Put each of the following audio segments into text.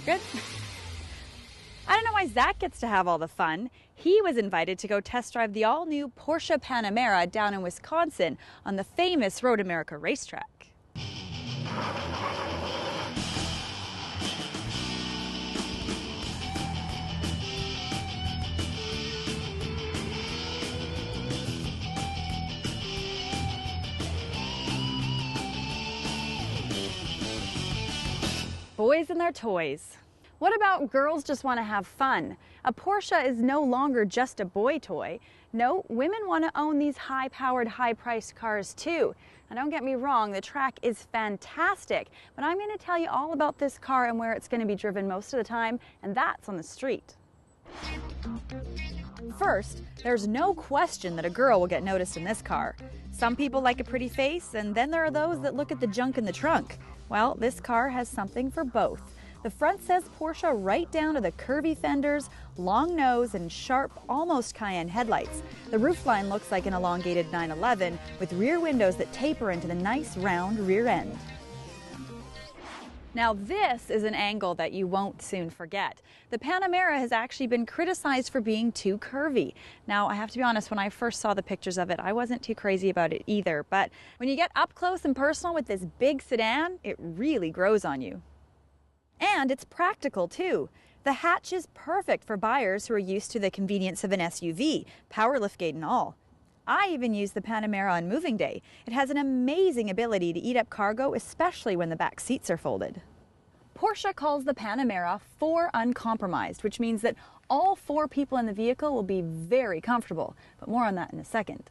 Good. I don't know why Zach gets to have all the fun. He was invited to go test drive the all-new Porsche Panamera down in Wisconsin on the famous Road America racetrack. Boys and their toys. What about girls just want to have fun? A Porsche is no longer just a boy toy. No, women want to own these high-powered, high-priced cars too. Now don't get me wrong, the track is fantastic, but I'm going to tell you all about this car and where it's going to be driven most of the time, and that's on the street. First, there's no question that a girl will get noticed in this car. Some people like a pretty face, and then there are those that look at the junk in the trunk. Well, this car has something for both. The front says Porsche right down to the curvy fenders, long nose, and sharp, almost Cayenne headlights. The roofline looks like an elongated 911 with rear windows that taper into the nice round rear end. Now this is an angle that you won't soon forget. The Panamera has actually been criticized for being too curvy. Now I have to be honest, when I first saw the pictures of it, I wasn't too crazy about it either, but when you get up close and personal with this big sedan, it really grows on you. And it's practical too. The hatch is perfect for buyers who are used to the convenience of an SUV, power liftgate and all. I even use the Panamera on moving day. It has an amazing ability to eat up cargo, especially when the back seats are folded. Porsche calls the Panamera 4 uncompromised, which means that all 4 people in the vehicle will be very comfortable, but more on that in a second.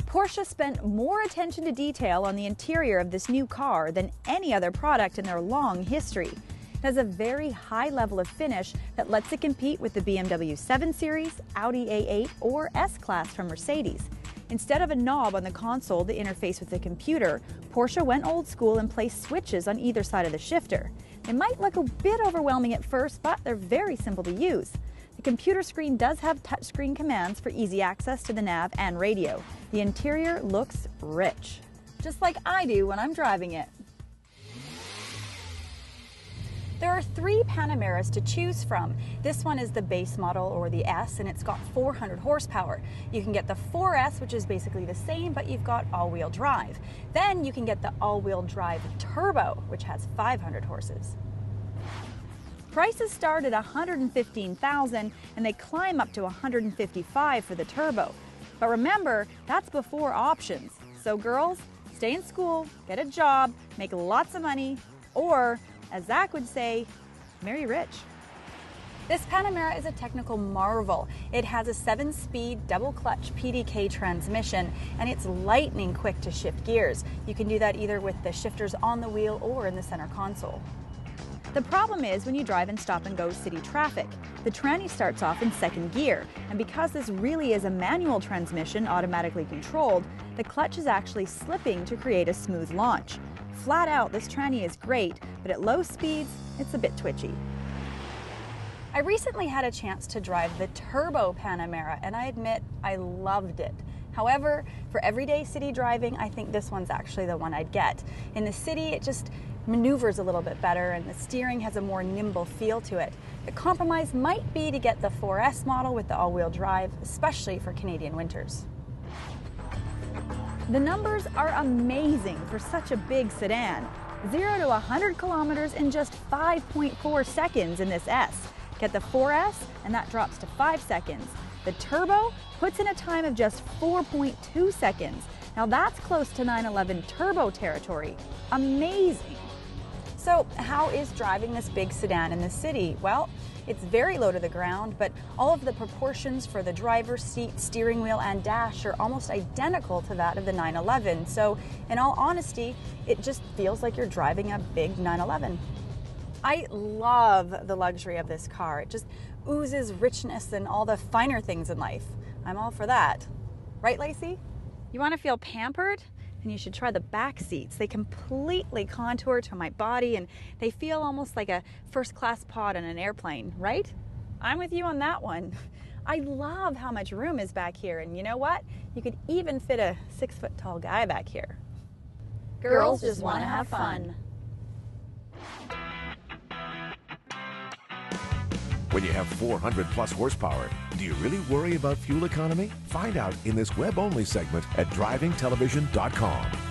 Porsche spent more attention to detail on the interior of this new car than any other product in their long history. It has a very high level of finish that lets it compete with the BMW 7 Series, Audi A8, or S-Class from Mercedes. Instead of a knob on the console to interface with the computer, Porsche went old school and placed switches on either side of the shifter. They might look a bit overwhelming at first, but they're very simple to use. The computer screen does have touchscreen commands for easy access to the nav and radio. The interior looks rich, just like I do when I'm driving it. There are 3 Panameras to choose from. This one is the base model, or the S, and it's got 400 horsepower. You can get the 4S, which is basically the same, but you've got all-wheel drive. Then you can get the all-wheel drive turbo, which has 500 horses. Prices start at $115,000 and they climb up to $155,000 for the turbo. But remember, that's before options. So girls, stay in school, get a job, make lots of money, or, as Zach would say, marry rich. This Panamera is a technical marvel. It has a 7-speed double-clutch PDK transmission, and it's lightning quick to shift gears. You can do that either with the shifters on the wheel or in the center console. The problem is when you drive in stop-and-go city traffic. The tranny starts off in 2nd gear, and because this really is a manual transmission automatically controlled, the clutch is actually slipping to create a smooth launch. Flat out, this tranny is great, but at low speeds, it's a bit twitchy. I recently had a chance to drive the turbo Panamera, and I admit I loved it. However, for everyday city driving, I think this one's actually the one I'd get. In the city, it just maneuvers a little bit better, and the steering has a more nimble feel to it. The compromise might be to get the 4S model with the all-wheel drive, especially for Canadian winters. The numbers are amazing for such a big sedan. 0 to 100 kilometers in just 5.4 seconds in this S. Get the 4S and that drops to 5 seconds. The turbo puts in a time of just 4.2 seconds. Now that's close to 911 turbo territory. Amazing. So how is driving this big sedan in the city? Well, it's very low to the ground, but all of the proportions for the driver's seat, steering wheel, and dash are almost identical to that of the 911. So in all honesty, it just feels like you're driving a big 911. I love the luxury of this car. It just oozes richness and all the finer things in life. I'm all for that. Right, Lacey? You want to feel pampered? And you should try the back seats. They completely contour to my body and they feel almost like a first-class pod on an airplane, right? I'm with you on that one. I love how much room is back here, and you know what? You could even fit a 6-foot-tall guy back here. Girls just want to have fun. When you have 400 plus horsepower, do you really worry about fuel economy? Find out in this web-only segment at drivingtelevision.com.